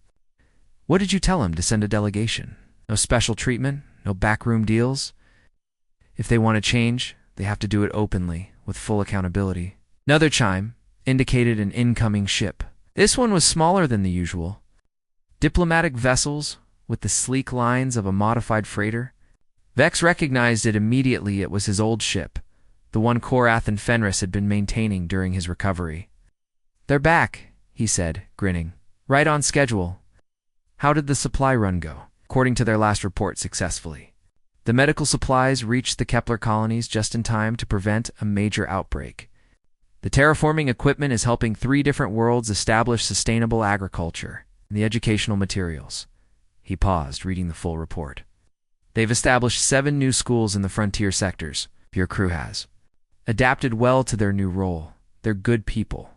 Speaker 1: What did you tell him to send a delegation? No special treatment? No backroom deals? If they want to change, they have to do it openly, with full accountability. Another chime indicated an incoming ship. This one was smaller than the usual. Diplomatic vessels with the sleek lines of a modified freighter. Vex recognized it immediately. It was his old ship, the one Korath and Fenris had been maintaining during his recovery. "They're back," he said, grinning. "Right on schedule." How did the supply run go? According to their last report, successfully. The medical supplies reached the Kepler colonies just in time to prevent a major outbreak. The terraforming equipment is helping 3 different worlds establish sustainable agriculture and the educational materials. He paused, reading the full report. They've established 7 new schools in the frontier sectors. Your crew has. Adapted well to their new role. They're good people.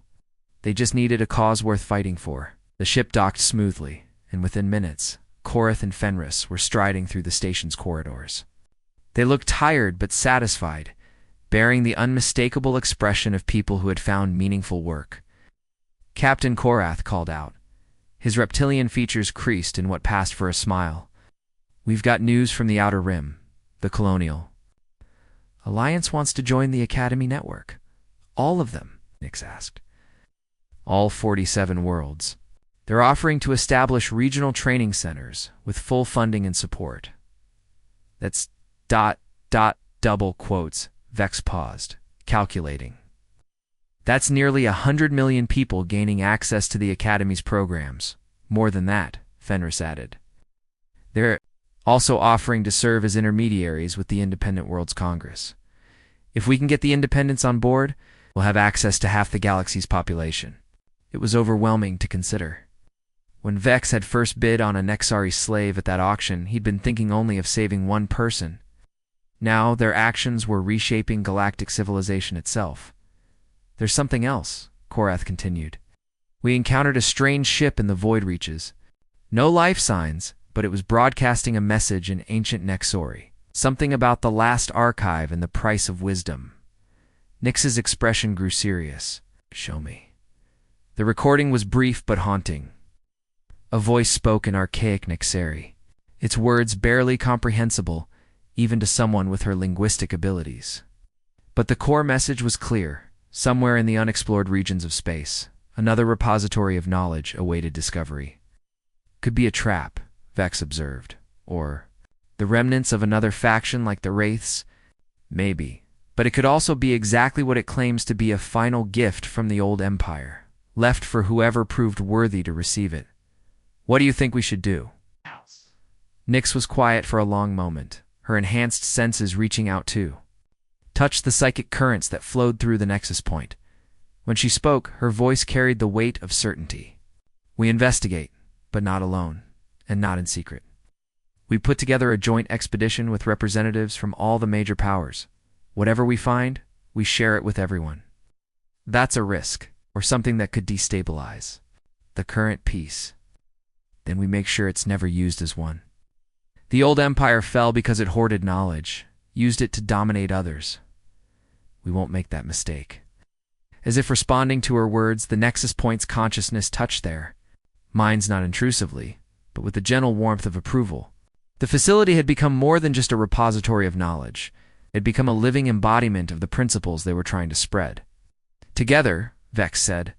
Speaker 1: They just needed a cause worth fighting for. The ship docked smoothly, and within minutes, Korath and Fenris were striding through the station's corridors. They looked tired but satisfied, bearing the unmistakable expression of people who had found meaningful work. Captain Korath called out. His reptilian features creased in what passed for a smile. "We've got news from the Outer Rim, the Colonial. Alliance wants to join the Academy network." "All of them?" Nix asked. "All 47 worlds. They're offering to establish regional training centers with full funding and support." That's ... double quotes. Vex paused, calculating. "That's nearly 100 million people gaining access to the Academy's programs. More than that," Fenris added. "They're also offering to serve as intermediaries with the Independent Worlds Congress. If we can get the Independents on board, we'll have access to half the galaxy's population." It was overwhelming to consider. When Vex had first bid on a Nexari slave at that auction, he'd been thinking only of saving one person. Now their actions were reshaping galactic civilization itself. "There's something else," Korath continued. "We encountered a strange ship in the void reaches. No life signs, but it was broadcasting a message in ancient Nexori. Something about the last archive and the price of wisdom." Nix's expression grew serious. "Show me." The recording was brief but haunting. A voice spoke in archaic Nexari, its words barely comprehensible, even to someone with her linguistic abilities. But the core message was clear. Somewhere in the unexplored regions of space, another repository of knowledge awaited discovery. "Could be a trap," Vex observed. "Or the remnants of another faction like the Wraiths? Maybe. But it could also be exactly what it claims to be, a final gift from the old empire, left for whoever proved worthy to receive it. What do you think we should do?" Nix was quiet for a long moment, her enhanced senses reaching out too. Touched the psychic currents that flowed through the nexus point. When she spoke, her voice carried the weight of certainty. "We investigate, but not alone, and not in secret. We put together a joint expedition with representatives from all the major powers. Whatever we find, we share it with everyone. That's a risk, or something that could destabilize the current peace. Then we make sure it's never used as one. The old empire fell because it hoarded knowledge, used it to dominate others. We won't make that mistake." As if responding to her words, the Nexus Point's consciousness touched there, minds not intrusively, but with the gentle warmth of approval. The facility had become more than just a repository of knowledge. It had become a living embodiment of the principles they were trying to spread. "Together," Vex said,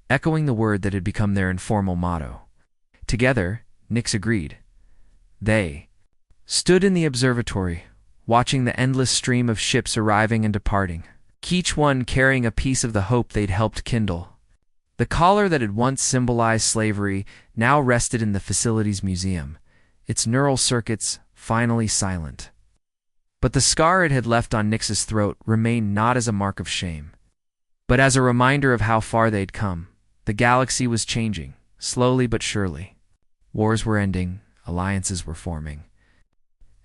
Speaker 1: echoing the word that had become their informal motto. "Together," Nix agreed. They stood in the observatory, watching the endless stream of ships arriving and departing, each one carrying a piece of the hope they'd helped kindle. The collar that had once symbolized slavery now rested in the facility's museum, its neural circuits finally silent. But the scar it had left on Nix's throat remained not as a mark of shame, but as a reminder of how far they'd come. The galaxy was changing, slowly but surely. Wars were ending, alliances were forming,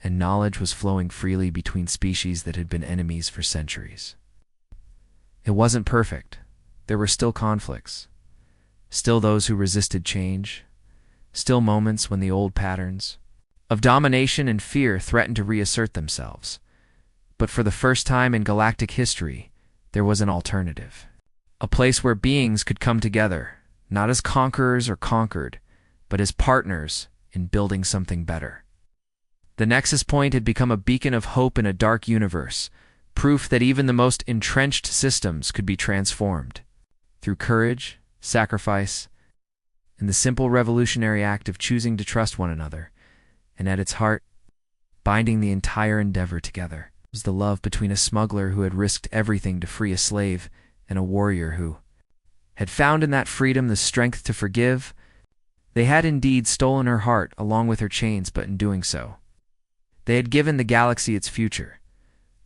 Speaker 1: and knowledge was flowing freely between species that had been enemies for centuries. It wasn't perfect. There were still conflicts, still those who resisted change, still moments when the old patterns of domination and fear threatened to reassert themselves. But for the first time in galactic history, there was an alternative. A place where beings could come together, not as conquerors or conquered, but as partners in building something better. The Nexus Point had become a beacon of hope in a dark universe, proof that even the most entrenched systems could be transformed through courage, sacrifice, and the simple revolutionary act of choosing to trust one another. And at its heart, binding the entire endeavor together, was the love between a smuggler who had risked everything to free a slave and a warrior who had found in that freedom the strength to forgive. They had indeed stolen her heart along with her chains, but in doing so, they had given the galaxy its future.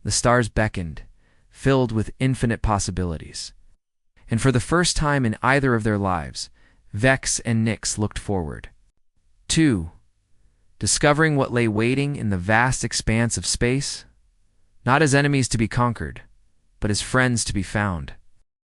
Speaker 1: The stars beckoned, filled with infinite possibilities. And for the first time in either of their lives, Vex and Nyx looked forward. 2. Discovering what lay waiting in the vast expanse of space, not as enemies to be conquered, but as friends to be found.